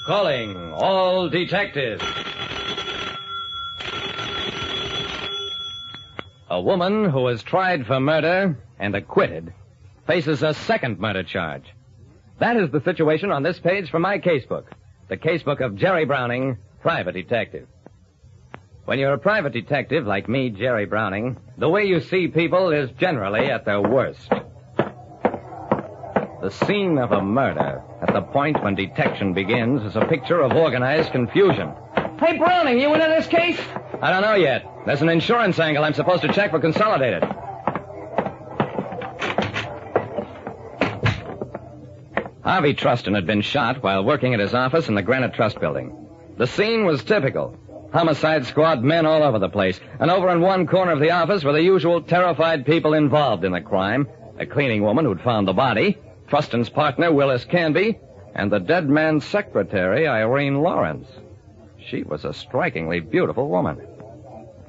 Calling all detectives. A woman who was tried for murder and acquitted faces a second murder charge. That is the situation on this page from my casebook. The casebook of Jerry Browning, private detective. When you're a private detective like me, Jerry Browning, the way you see people is generally at their worst. The scene of a murder, at the point when detection begins, is a picture of organized confusion. Hey, Browning, you into this case? I don't know yet. There's an insurance angle I'm supposed to check for Consolidated. Harvey Trustin had been shot while working at his office in the Granite Trust building. The scene was typical. Homicide squad men all over the place, and over in one corner of the office were the usual terrified people involved in the crime. A cleaning woman who'd found the body, Trustin's partner, Willis Canby, and the dead man's secretary, Irene Lawrence. She was a strikingly beautiful woman.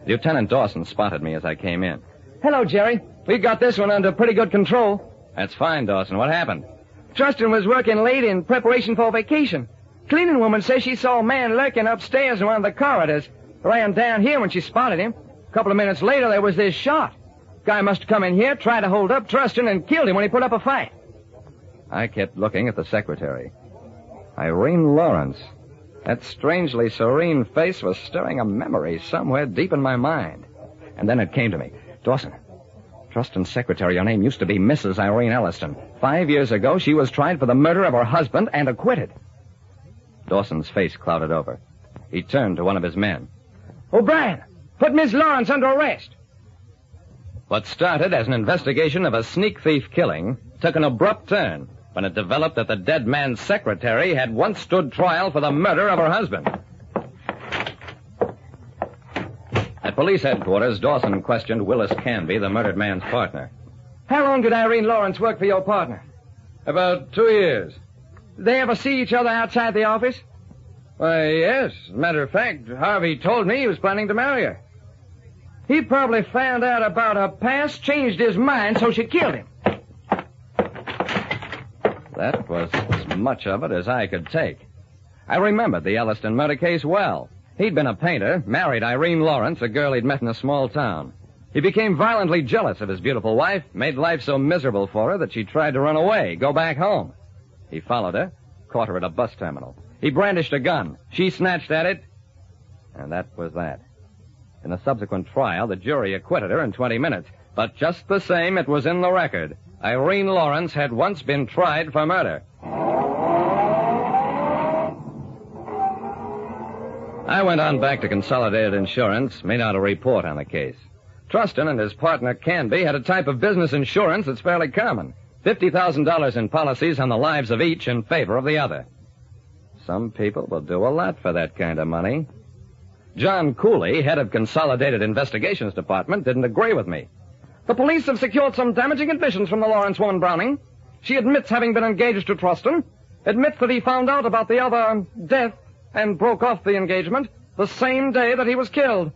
Lieutenant Dawson spotted me as I came in. Hello, Jerry. We got this one under pretty good control. That's fine, Dawson. What happened? Trustin was working late in preparation for vacation. Cleaning woman says she saw a man lurking upstairs in one of the corridors. Ran down here when she spotted him. A couple of minutes later, there was this shot. Guy must have come in here, tried to hold up Trustin, and killed him when he put up a fight. I kept looking at the secretary. Irene Lawrence. That strangely serene face was stirring a memory somewhere deep in my mind. And then it came to me. Dawson, Trustin's secretary, your name used to be Mrs. Irene Elliston. 5 years ago, she was tried for the murder of her husband and acquitted. Dawson's face clouded over. He turned to one of his men. O'Brien, put Miss Lawrence under arrest. What started as an investigation of a sneak thief killing took an abrupt turn when it developed that the dead man's secretary had once stood trial for the murder of her husband. At police headquarters, Dawson questioned Willis Canby, the murdered man's partner. How long did Irene Lawrence work for your partner? About 2 years. Did they ever see each other outside the office? Why, yes. As a matter of fact, Harvey told me he was planning to marry her. He probably found out about her past, changed his mind, so she killed him. That was as much of it as I could take. I remembered the Elliston murder case well. He'd been a painter, married Irene Lawrence, a girl he'd met in a small town. He became violently jealous of his beautiful wife, made life so miserable for her that she tried to run away, go back home. He followed her, caught her at a bus terminal. He brandished a gun. She snatched at it, and that was that. In a subsequent trial, the jury acquitted her in 20 minutes. But just the same, it was in the record. Irene Lawrence had once been tried for murder. I went on back to Consolidated Insurance, made out a report on the case. Trustin and his partner Canby had a type of business insurance that's fairly common. $50,000 in policies on the lives of each in favor of the other. Some people will do a lot for that kind of money. John Cooley, head of Consolidated Investigations Department, didn't agree with me. The police have secured some damaging admissions from the Lawrence woman, Browning. She admits having been engaged to Trustin, admits that he found out about the other death and broke off the engagement the same day that he was killed.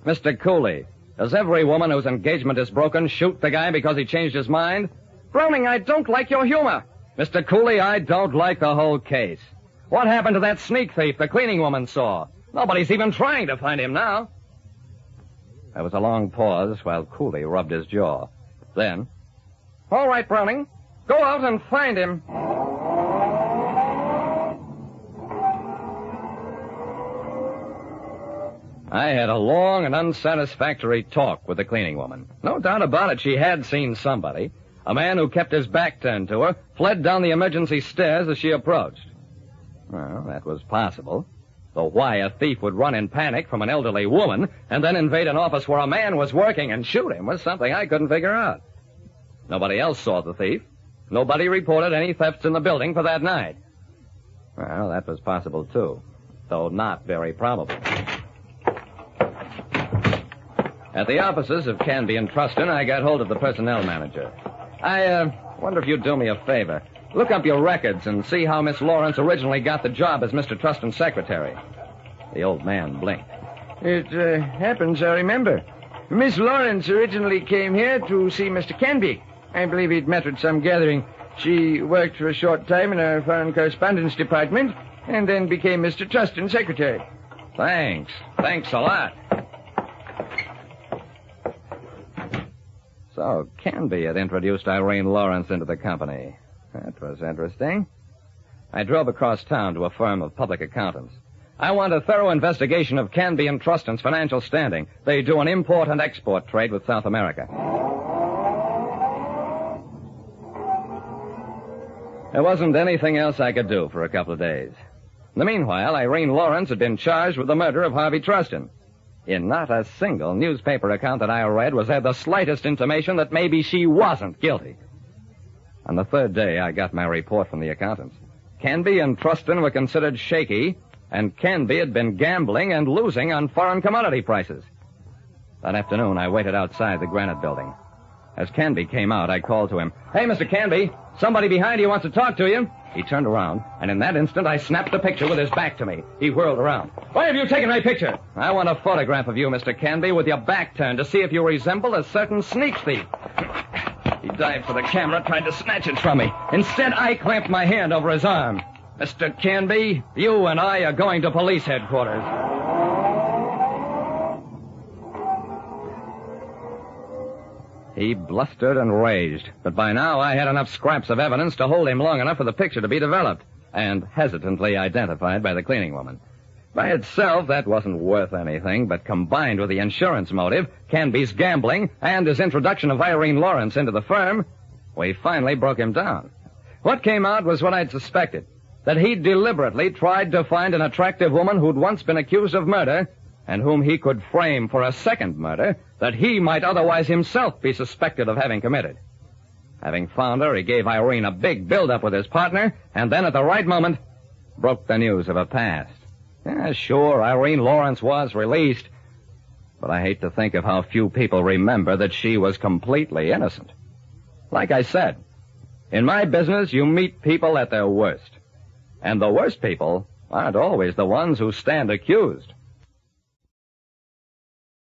Mr. Cooley, does every woman whose engagement is broken shoot the guy because he changed his mind? Browning, I don't like your humor. Mr. Cooley, I don't like the whole case. What happened to that sneak thief the cleaning woman saw? Nobody's even trying to find him now. There was a long pause while Cooley rubbed his jaw. Then, all right, Browning. Go out and find him. I had a long and unsatisfactory talk with the cleaning woman. No doubt about it, she had seen somebody. A man who kept his back turned to her, fled down the emergency stairs as she approached. Well, that was possible. Though why a thief would run in panic from an elderly woman and then invade an office where a man was working and shoot him was something I couldn't figure out. Nobody else saw the thief. Nobody reported any thefts in the building for that night. Well, that was possible, too, though not very probable. At the offices of Canby and Trustin, I got hold of the personnel manager. I wonder if you'd do me a favor. Look up your records and see how Miss Lawrence originally got the job as Mr. Trustin's secretary. The old man blinked. It happens, I remember. Miss Lawrence originally came here to see Mr. Canby. I believe he'd met at some gathering. She worked for a short time in our foreign correspondence department, and then became Mr. Trustin's secretary. Thanks. Thanks a lot. So, Canby had introduced Irene Lawrence into the company. That was interesting. I drove across town to a firm of public accountants. I want a thorough investigation of Canby and Trustin's financial standing. They do an import and export trade with South America. There wasn't anything else I could do for a couple of days. In the meanwhile, Irene Lawrence had been charged with the murder of Harvey Trustin. In not a single newspaper account that I read was there the slightest intimation that maybe she wasn't guilty. On the third day, I got my report from the accountants. Canby and Trustin were considered shaky, and Canby had been gambling and losing on foreign commodity prices. That afternoon, I waited outside the Granite Building. As Canby came out, I called to him, "Hey, Mr. Canby, somebody behind you wants to talk to you." He turned around, and in that instant, I snapped a picture with his back to me. He whirled around. "Why have you taken my picture?" "I want a photograph of you, Mr. Canby, with your back turned to see if you resemble a certain sneak thief." He dived for the camera, tried to snatch it from me. Instead, I clamped my hand over his arm. "Mr. Canby, you and I are going to police headquarters." He blustered and raged, but by now I had enough scraps of evidence to hold him long enough for the picture to be developed, and hesitantly identified by the cleaning woman. By itself, that wasn't worth anything, but combined with the insurance motive, Canby's gambling, and his introduction of Irene Lawrence into the firm, we finally broke him down. What came out was what I'd suspected, that he'd deliberately tried to find an attractive woman who'd once been accused of murder, and whom he could frame for a second murder that he might otherwise himself be suspected of having committed. Having found her, he gave Irene a big build-up with his partner, and then at the right moment, broke the news of her past. Yeah, sure, Irene Lawrence was released, but I hate to think of how few people remember that she was completely innocent. Like I said, in my business, you meet people at their worst. And the worst people aren't always the ones who stand accused.